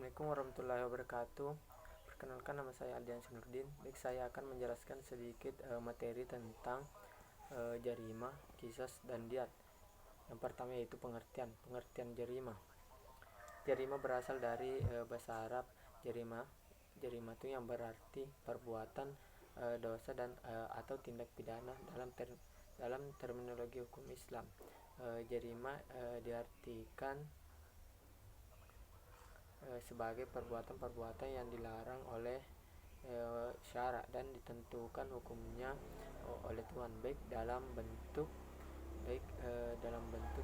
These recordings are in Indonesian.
Assalamualaikum warahmatullahi wabarakatuh. Perkenalkan, nama saya Aldian Sinurdin. Baik, saya akan menjelaskan sedikit materi tentang jarima, qisas, dan diat. Yang pertama yaitu pengertian jarima. Jarima berasal dari bahasa Arab jarima. Jarima itu yang berarti perbuatan, dosa dan atau tindak pidana dalam terminologi hukum Islam. Jarima diartikan sebagai perbuatan-perbuatan yang dilarang oleh syarak dan ditentukan hukumnya oleh Tuhan, baik dalam bentuk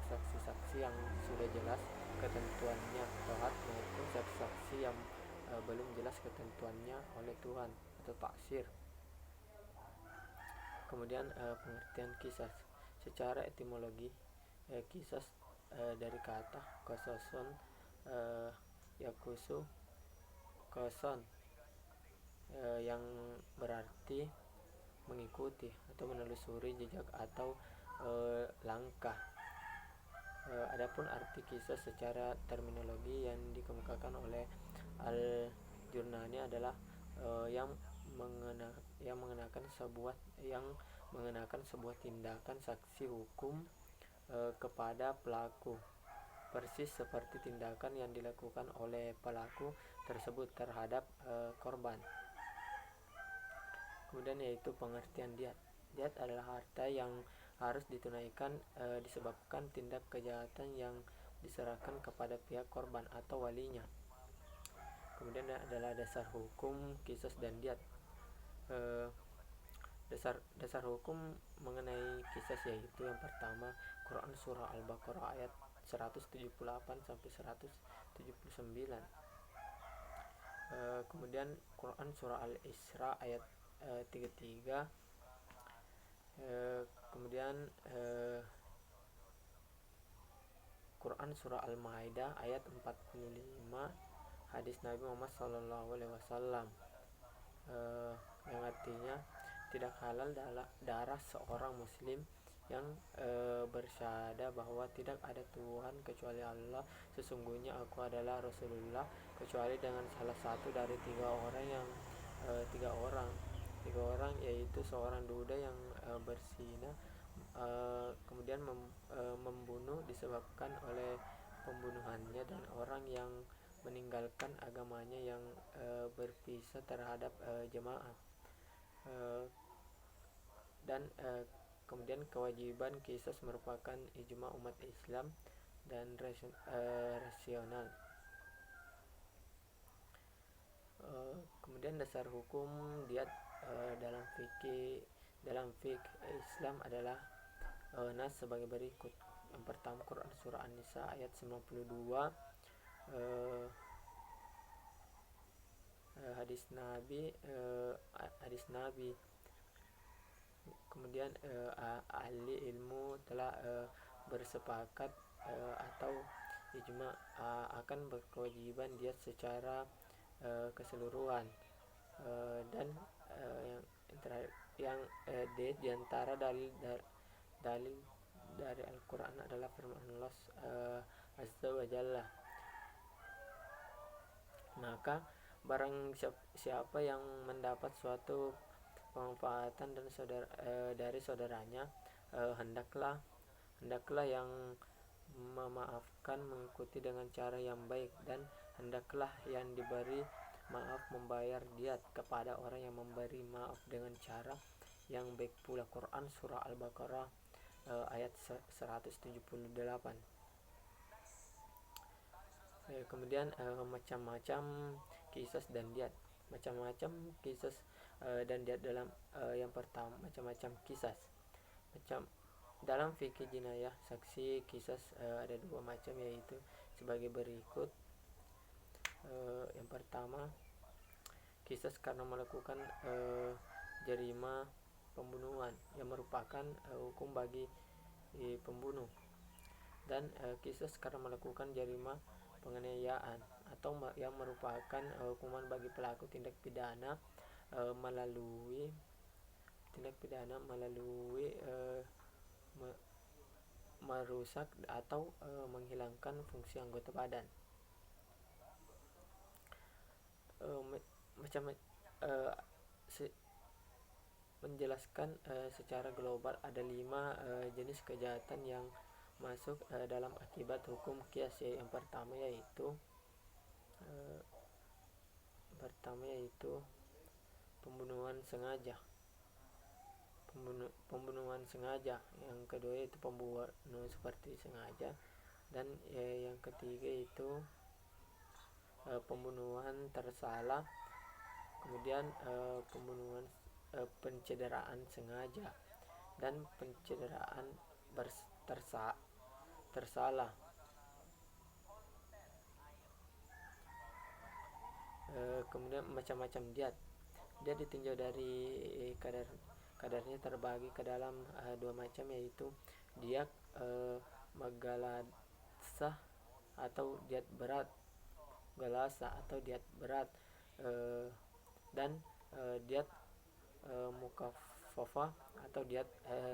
saksi-saksi yang sudah jelas ketentuannya Tuhan maupun saksi-saksi yang belum jelas ketentuannya oleh Tuhan atau taksir. Kemudian pengertian qisas secara etimologi. Qisas dari kata kososon yakusu koson yang berarti mengikuti atau menelusuri jejak atau langkah. Adapun arti qisas secara terminologi yang dikemukakan oleh Al-Jurnani adalah yang mengenakan sebuah tindakan saksi hukum kepada pelaku, persis seperti tindakan yang dilakukan oleh pelaku tersebut terhadap korban. Kemudian yaitu pengertian diat. Diat adalah harta yang harus ditunaikan disebabkan tindak kejahatan yang diserahkan kepada pihak korban atau walinya. Kemudian adalah dasar hukum qisas dan diat. Dasar hukum mengenai qisas yaitu yang pertama Quran surah Al-Baqarah ayat 178 sampai 179. Kemudian Quran surah Al-Isra ayat 33. Kemudian Quran surah Al-Maidah ayat 45, hadis Nabi Muhammad SAW yang artinya tidak halal darah seorang muslim yang bersyahadah bahwa tidak ada Tuhan kecuali Allah, sesungguhnya aku adalah Rasulullah, kecuali dengan salah satu dari tiga orang yaitu seorang duda yang berzina, kemudian membunuh disebabkan oleh pembunuhannya, dan orang yang meninggalkan agamanya yang berpisah terhadap jemaah. Dan kemudian kewajiban qisas merupakan ijma umat Islam dan rasional. Kemudian dasar hukum diat dalam fikih Islam adalah nas sebagai berikut. Yang pertama Quran surah An-Nisa ayat 92, hadis Nabi. Kemudian ahli ilmu telah bersepakat atau ijma akan berkewajiban diat secara keseluruhan, dan yang di antara dalil dari Al-Quran adalah firman Allah Azza wa Jalla. Maka barang siapa yang mendapat suatu pemanfaatan dan dari saudaranya, hendaklah yang memaafkan mengikuti dengan cara yang baik, dan hendaklah yang diberi maaf membayar diat kepada orang yang memberi maaf dengan cara yang baik pula. Quran surah Al-Baqarah ayat 178. Kemudian macam-macam qisas dan diat. Macam-macam qisas dan diat dalam yang pertama macam-macam qisas. Dalam fikih jinayah saksi qisas ada dua macam, yaitu sebagai berikut. Yang pertama qisas karena melakukan jarima pembunuhan yang merupakan hukum bagi pembunuh, dan qisas karena melakukan jarima penganiayaan atau yang merupakan hukuman bagi pelaku tindak pidana melalui merusak atau menghilangkan fungsi anggota badan. macam menjelaskan secara global ada 5 jenis kejahatan yang masuk dalam akibat hukum qiyas. Yang pertama yaitu pembunuhan sengaja. Pembunuhan sengaja. Yang kedua yaitu pembunuhan seperti sengaja, dan yang ketiga itu pembunuhan tersalah. Kemudian pembunuhan pencederaan sengaja dan pencederaan tersalah. Kemudian macam-macam diat ditinjau dari kadarnya terbagi ke dalam 2 macam, yaitu diat magalasah atau diat berat, dan diat mukafafah atau diat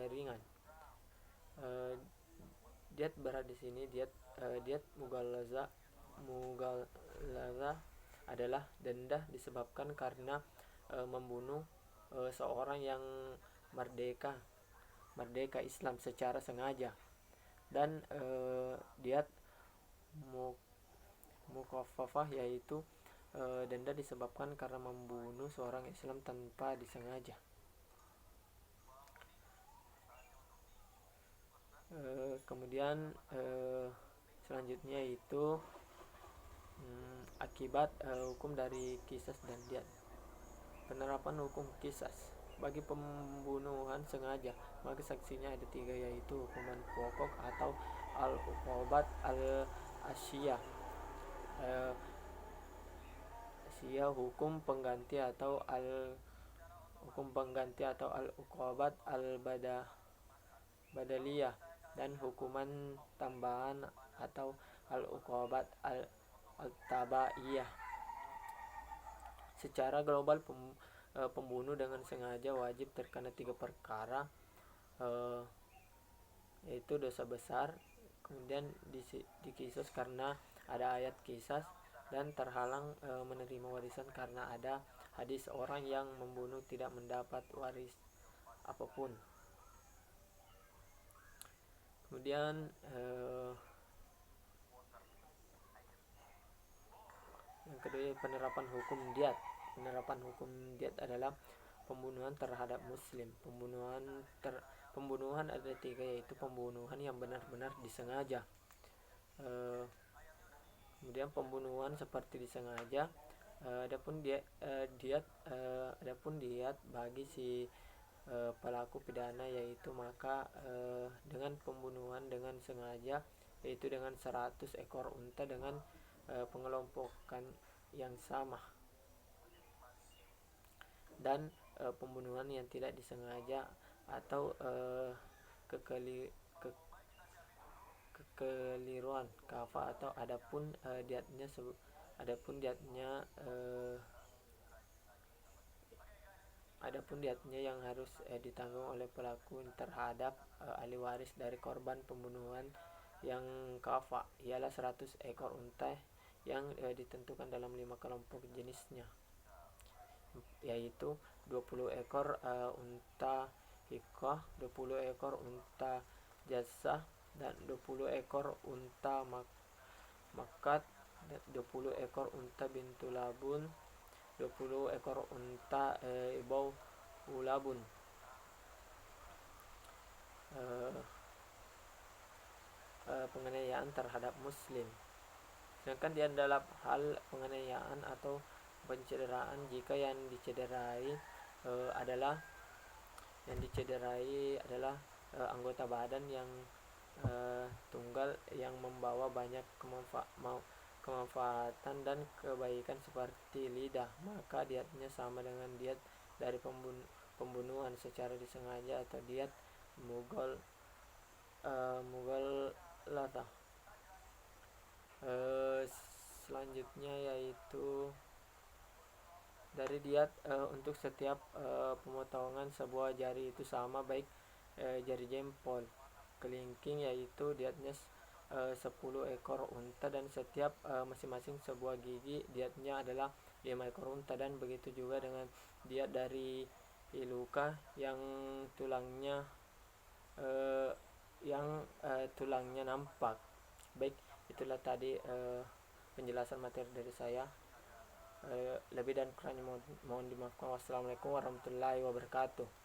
ringan. Diat berat di sini diat mughalazah adalah denda disebabkan karena membunuh seorang yang merdeka Islam secara sengaja, dan diat mukafafah yaitu denda disebabkan karena membunuh seorang Islam tanpa disengaja. Kemudian selanjutnya itu akibat hukum dari qisas dan diat. Penerapan hukum qisas bagi pembunuhan sengaja, maka saksinya ada 3, yaitu hukuman pokok atau al-uqubat al-asyiyah, hukum pengganti atau al-uqubat al-badaliyah, dan hukuman tambahan atau al-uqubat al-tabaiyah. Secara global pembunuh dengan sengaja wajib terkena 3 perkara, yaitu dosa besar, kemudian dikisos karena ada ayat kisas, dan terhalang menerima warisan karena ada hadis orang yang membunuh tidak mendapat waris apapun. Kemudian yang kedua penerapan hukum diat. Penerapan hukum diat adalah pembunuhan terhadap muslim. Pembunuhan ada 3, yaitu pembunuhan yang benar-benar disengaja. Kemudian pembunuhan seperti disengaja. Adapun diat bagi si pelaku pidana, yaitu maka dengan pembunuhan dengan sengaja, yaitu dengan 100 ekor unta dengan pengelompokan yang sama, dan pembunuhan yang tidak disengaja atau kekeliruan kafa, atau adapun diatnya yang harus ditanggung oleh pelaku terhadap ahli waris dari korban pembunuhan yang kafa ialah 100 ekor unta yang ditentukan dalam 5 kelompok jenisnya, yaitu 20 ekor unta hikah, 20 ekor unta jassah, dan 20 ekor unta makat, 20 ekor unta bintu labun, 20 ekor unta ibau ulabun. Penganiayaan terhadap muslim. Sedangkan di dalam hal penganiayaan atau pencederaan, jika yang dicederai adalah anggota badan yang tunggal yang membawa banyak kemanfaatan dan kebaikan seperti lidah, maka diatnya sama dengan diat dari pembunuhan secara disengaja atau diat mughaladzah. Selanjutnya yaitu dari diat untuk setiap pemotongan sebuah jari itu sama, baik jari jempol kelingking, yaitu diatnya 10 ekor unta, dan setiap masing-masing sebuah gigi dietnya adalah 5 ekor unta. Dan begitu juga dengan diet dari iluka yang tulangnya nampak. Baik, itulah tadi penjelasan materi dari saya. Lebih dan kurangnya mohon dimaafkan. Wassalamualaikum warahmatullahi wabarakatuh.